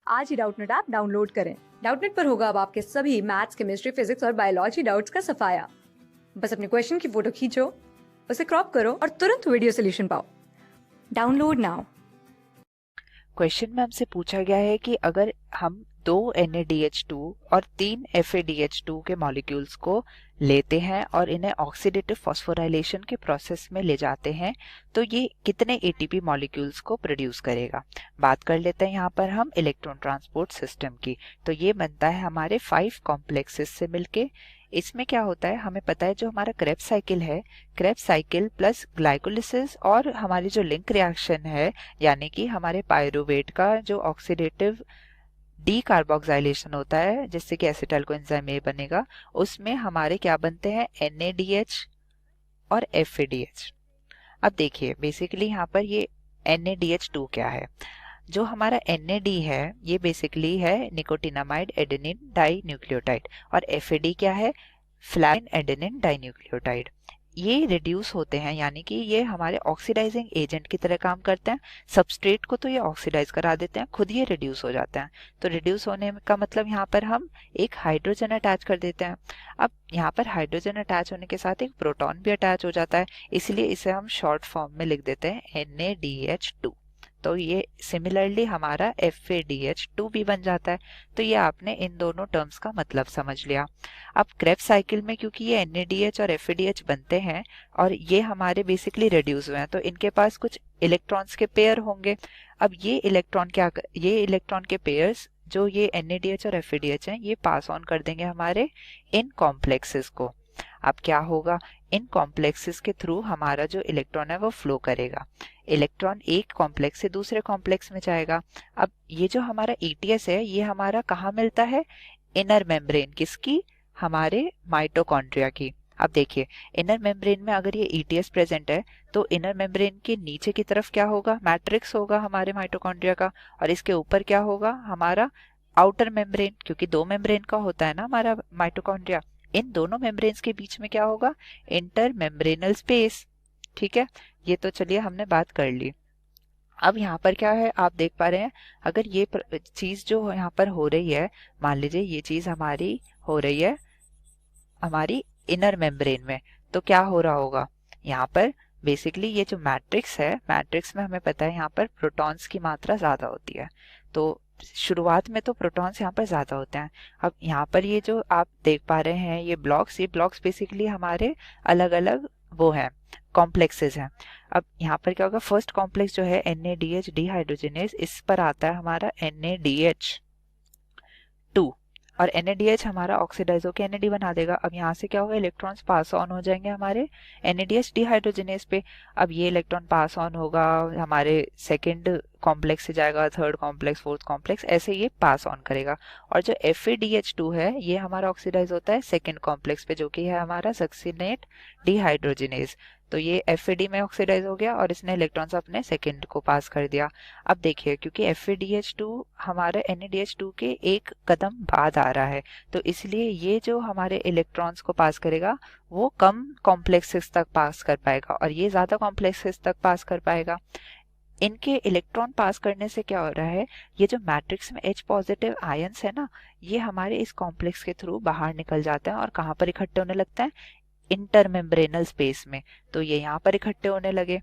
आज ही Doubtnut app download करें। Doubtnut पर होगा अब आपके सभी मैथ्स, केमिस्ट्री, फिजिक्स और बायोलॉजी डाउट्स का सफाया। बस अपने क्वेश्चन की फोटो खींचो, उसे क्रॉप करो और तुरंत वीडियो सोल्यूशन पाओ। Download now. क्वेश्चन में हमसे पूछा गया है कि अगर हम 2 NaDH2 और 3 FeDH2 के मॉलिक्यूल्स को लेते हैं और इन्हें ऑक्सीडेटिव फॉस्फोराइलेशन के प्रोसेस में ले जाते हैं तो ये कितने ATP मॉलिक्यूल्स को प्रोड्यूस करेगा। बात कर लेते हैं यहाँ पर हम इलेक्ट्रॉन ट्रांसपोर्ट सिस्टम की। तो ये बनता है हमारे 5 कॉम्प्लेक्सेस से मिलके। इसमें क्या होता है, हमें पता है जो हमारा क्रेब्स साइकिल है, क्रेब्स साइकिल प्लस ग्लाइकोलिसिस और हमारी जो लिंक रिएक्शन है यानी कि हमारे पायरुवेट का जो ऑक्सीडेटिव डी कार्बोक्सिलेशन होता है जिससे कि एसिटाइल कोएंजाइम ए बनेगा, उसमें हमारे क्या बनते हैं NaDH और FeDH। अब देखिए बेसिकली यहाँ पर ये NaDH2 क्या है। जो हमारा NAD है ये बेसिकली है निकोटिनामाइड एडेनिन डाई न्यूक्लियोटाइड और FAD क्या है, फ्लाविन एडेनिन डाई न्यूक्लियोटाइड। ये रिड्यूस होते हैं यानी कि ये हमारे ऑक्सीडाइजिंग एजेंट की तरह काम करते हैं। सबस्ट्रेट को तो ये ऑक्सीडाइज करा देते हैं, खुद ये रिड्यूस हो जाते हैं। तो रिड्यूस होने का मतलब यहाँ पर हम एक हाइड्रोजन अटैच कर देते हैं। अब यहाँ पर हाइड्रोजन अटैच होने के साथ एक प्रोटॉन भी अटैच हो जाता है, इसलिए इसे हम शॉर्ट फॉर्म में लिख देते हैं NaDH2। तो ये सिमिलरली हमारा FADH2 भी बन जाता है। तो ये आपने इन दोनों टर्म्स का मतलब समझ लिया। अब क्रेब्स साइकिल में क्योंकि ये NaDH और FADH बनते हैं और ये हमारे बेसिकली रिड्यूस हुए हैं तो इनके पास कुछ इलेक्ट्रॉन्स के पेयर होंगे। अब ये इलेक्ट्रॉन के पेयर्स जो ये NaDH और FADH हैं ये पास ऑन कर देंगे हमारे इन कॉम्प्लेक्सेस को। अब क्या होगा, इन कॉम्प्लेक्सेस के थ्रू हमारा जो इलेक्ट्रॉन है वो फ्लो करेगा। इलेक्ट्रॉन एक कॉम्प्लेक्स से दूसरे कॉम्प्लेक्स में जाएगा। अब ये जो हमारा ETS है ये हमारा कहाँ मिलता है, इनर मेम्ब्रेन किसकी, हमारे माइटोकॉन्ड्रिया की। अब देखिए इनर मेम्ब्रेन में अगर ये ETS प्रेजेंट है तो इनर मेम्ब्रेन के नीचे की तरफ क्या होगा, मैट्रिक्स होगा हमारे माइटोकॉन्ड्रिया का, और इसके ऊपर क्या होगा हमारा आउटर मेम्ब्रेन, क्योंकि 2 मेम्ब्रेन का होता है ना हमारा माइटोकॉन्ड्रिया। इन दोनों मेम्ब्रेन्स के बीच में क्या होगा, इंटर मेम्ब्रेनल स्पेस। ठीक है, ये तो चलिए हमने बात कर ली। अब यहाँ पर क्या है आप देख पा रहे हैं, अगर ये चीज जो यहाँ पर हो रही है, मान लीजिए ये चीज हमारी हो रही है हमारी इनर मेम्ब्रेन में, तो क्या हो रहा होगा यहाँ पर, बेसिकली ये जो मैट्रिक्स है, मैट्रिक्स में हमें पता है यहाँ पर प्रोटॉन्स की मात्रा ज्यादा होती है। तो शुरुआत में तो प्रोटॉन्स यहाँ पर ज्यादा होते हैं। अब यहाँ पर ये जो आप देख पा रहे हैं ये ब्लॉक्स बेसिकली हमारे अलग अलग वो हैं, कॉम्प्लेक्सेस हैं। अब यहाँ पर क्या होगा, फर्स्ट कॉम्प्लेक्स जो है NaDH डिहाइड्रोजिनेज, इस पर आता है हमारा NaDH2 और NaDH हमारा ऑक्सीडाइज होकर NAD बना देगा। अब यहाँ से क्या होगा, इलेक्ट्रॉन्स पास ऑन हो जाएंगे हमारे NaDH डिहाइड्रोजिनेज पे। अब ये इलेक्ट्रॉन पास ऑन होगा हमारे सेकंड कॉम्प्लेक्स से जाएगा, थर्ड कॉम्प्लेक्स, फोर्थ कॉम्प्लेक्स, ऐसे ये पास ऑन करेगा। और जो FADH2 है ये हमारा ऑक्सीडाइज होता है सेकंड कॉम्प्लेक्स पे जो कि है हमारा सक्सिनेट डिहाइड्रोजिनेज। तो ये FAD में ऑक्सीडाइज हो गया और इसने इलेक्ट्रॉन्स अपने सेकंड को पास कर दिया। अब देखिए क्योंकि FADH2 हमारे NaDH2 के एक कदम बाद आ रहा है तो इसलिए ये जो हमारे इलेक्ट्रॉन्स को पास करेगा वो कम कॉम्प्लेक्सेस तक पास कर पाएगा और ये ज्यादा कॉम्प्लेक्सेस तक पास कर पाएगा। इनके इलेक्ट्रॉन पास करने से क्या हो रहा है, ये जो मैट्रिक्स में H पॉजिटिव आयंस है ना, ये हमारे इस कॉम्प्लेक्स के थ्रू बाहर निकल जाते हैं और कहाँ पर इकट्ठे होने लगते हैं, इंटरमेम्ब्रेनल स्पेस में। तो ये यहाँ पर इकट्ठे होने लगे।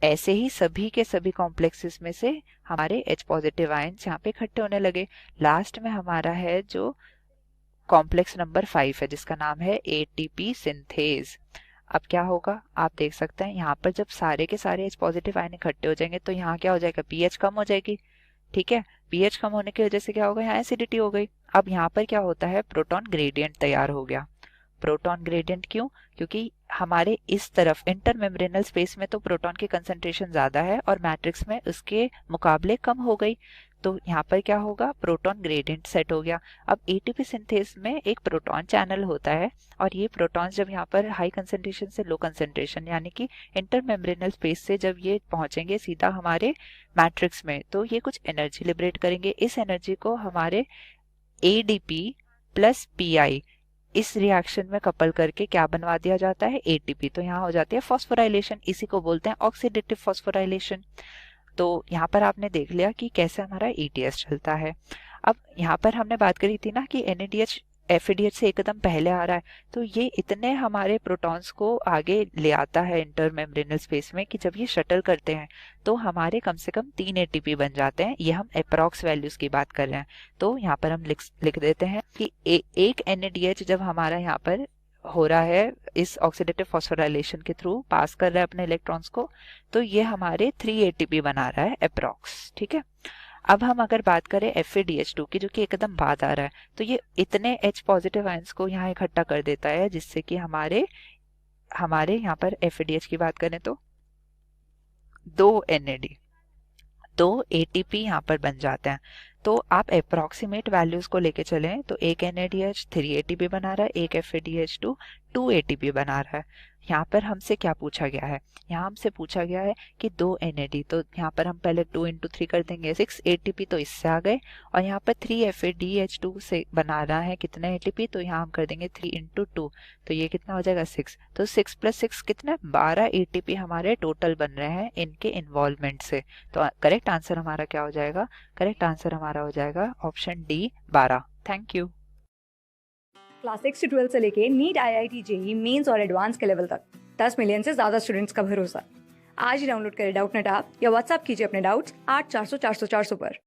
ऐसे ही सभी के सभी कॉम्प्लेक्सेस में से हमारे H पॉजिटिव आयंस यहाँ पे इकट्ठे होने लगे। लास्ट में हमारा है जो कॉम्प्लेक्स नंबर 5 है जिसका नाम है ATP सिंथेज। अब क्या होगा आप देख सकते हैं, यहाँ पर जब सारे के सारे H पॉजिटिव आयन इकट्ठे हो जाएंगे तो यहाँ क्या हो जाएगा, pH कम हो जाएगी। ठीक है, pH कम होने की वजह से क्या होगा, यहाँ एसिडिटी हो गई। अब यहाँ पर क्या होता है, प्रोटॉन ग्रेडियंट तैयार हो गया। प्रोटॉन ग्रेडियंट क्यों, क्योंकि हमारे इस तरफ इंटरमेम्ब्रेनल स्पेस में तो प्रोटॉन की कंसंट्रेशन ज्यादा है और मैट्रिक्स में उसके मुकाबले कम हो गई। तो यहाँ पर क्या होगा, प्रोटॉन ग्रेडियंट सेट हो गया। अब ATP सिंथेस में एक प्रोटॉन चैनल होता है और ये प्रोटॉन्स जब यहाँ पर हाई कंसंट्रेशन से लो कंसंट्रेशन यानी कि इंटरमेम्ब्रेनल स्पेस से जब ये पहुंचेंगे सीधा हमारे मैट्रिक्स में तो ये कुछ एनर्जी लिबरेट करेंगे। इस एनर्जी को हमारे ADP प्लस PI इस रिएक्शन में कपल करके क्या बनवा दिया जाता है, ATP। तो यहाँ हो जाती है फॉस्फोराइलेशन, इसी को बोलते हैं ऑक्सीडेटिव फॉस्फोराइलेशन। तो यहाँ पर आपने देख लिया कि कैसे हमारा ETS चलता है। अब यहाँ पर हमने बात करी थी ना कि NADH FADH से एकदम पहले आ रहा है, तो ये इतने हमारे प्रोटॉन्स को आगे ले आता है इंटरमेम्ब्रेनल स्पेस में कि जब ये शटल करते हैं तो हमारे कम से कम 3 ATP बन जाते हैं। ये हम अप्रॉक्स वैल्यूज की बात कर रहे हैं। तो यहाँ पर हम लिख देते हैं कि एक NADH जब हमारा यहाँ पर हो रहा है इस ऑक्सीडेटिव फॉस्फोराइलेशन के थ्रू पास कर रहा है अपने इलेक्ट्रॉन्स को, तो ये हमारे 3 ATP बना रहा है अप्रॉक्स। ठीक है, अब हम अगर बात करें FADH2 की, जो कि एकदम बाद आ रहा है, तो ये इतने H पॉजिटिव आयंस को यहाँ इकट्ठा कर देता है जिससे कि हमारे यहाँ पर FADH की बात करें तो 2 NAD, 2 ATP यहाँ पर बन जाते हैं। तो आप अप्रोक्सीमेट वैल्यूज को लेके चलें तो एक NADH 3 ATP बना रहा है, एक FADH2 2 ATP बना रहा है। यहाँ पर हमसे क्या पूछा गया है, यहाँ हमसे पूछा गया है कि 2 NAD, तो यहाँ पर हम पहले 2 इंटू 3 कर देंगे 6 ATP, तो इससे आ गए। और यहाँ पर 3 FADH2 से बना रहा है कितने ATP, तो यहाँ हम कर देंगे 3 इंटू 2, तो ये कितना हो जाएगा 6। तो 6 प्लस 6 कितना, 12 ATP हमारे टोटल बन रहे हैं इनके इन्वॉल्वमेंट से। तो करेक्ट आंसर हमारा क्या हो जाएगा, करेक्ट आंसर हमारा हो जाएगा option D 12। Thank you. Class 6 से 12 से लेके नीट, IIT, JEE मेंस और एडवांस के लेवल तक 10 मिलियन से ज्यादा स्टूडेंट्स का भरोसा। आज ही डाउनलोड करें डाउटनेट ऐप या व्हाट्सएप कीजिए अपने डाउट्स 8400 400 400 पर।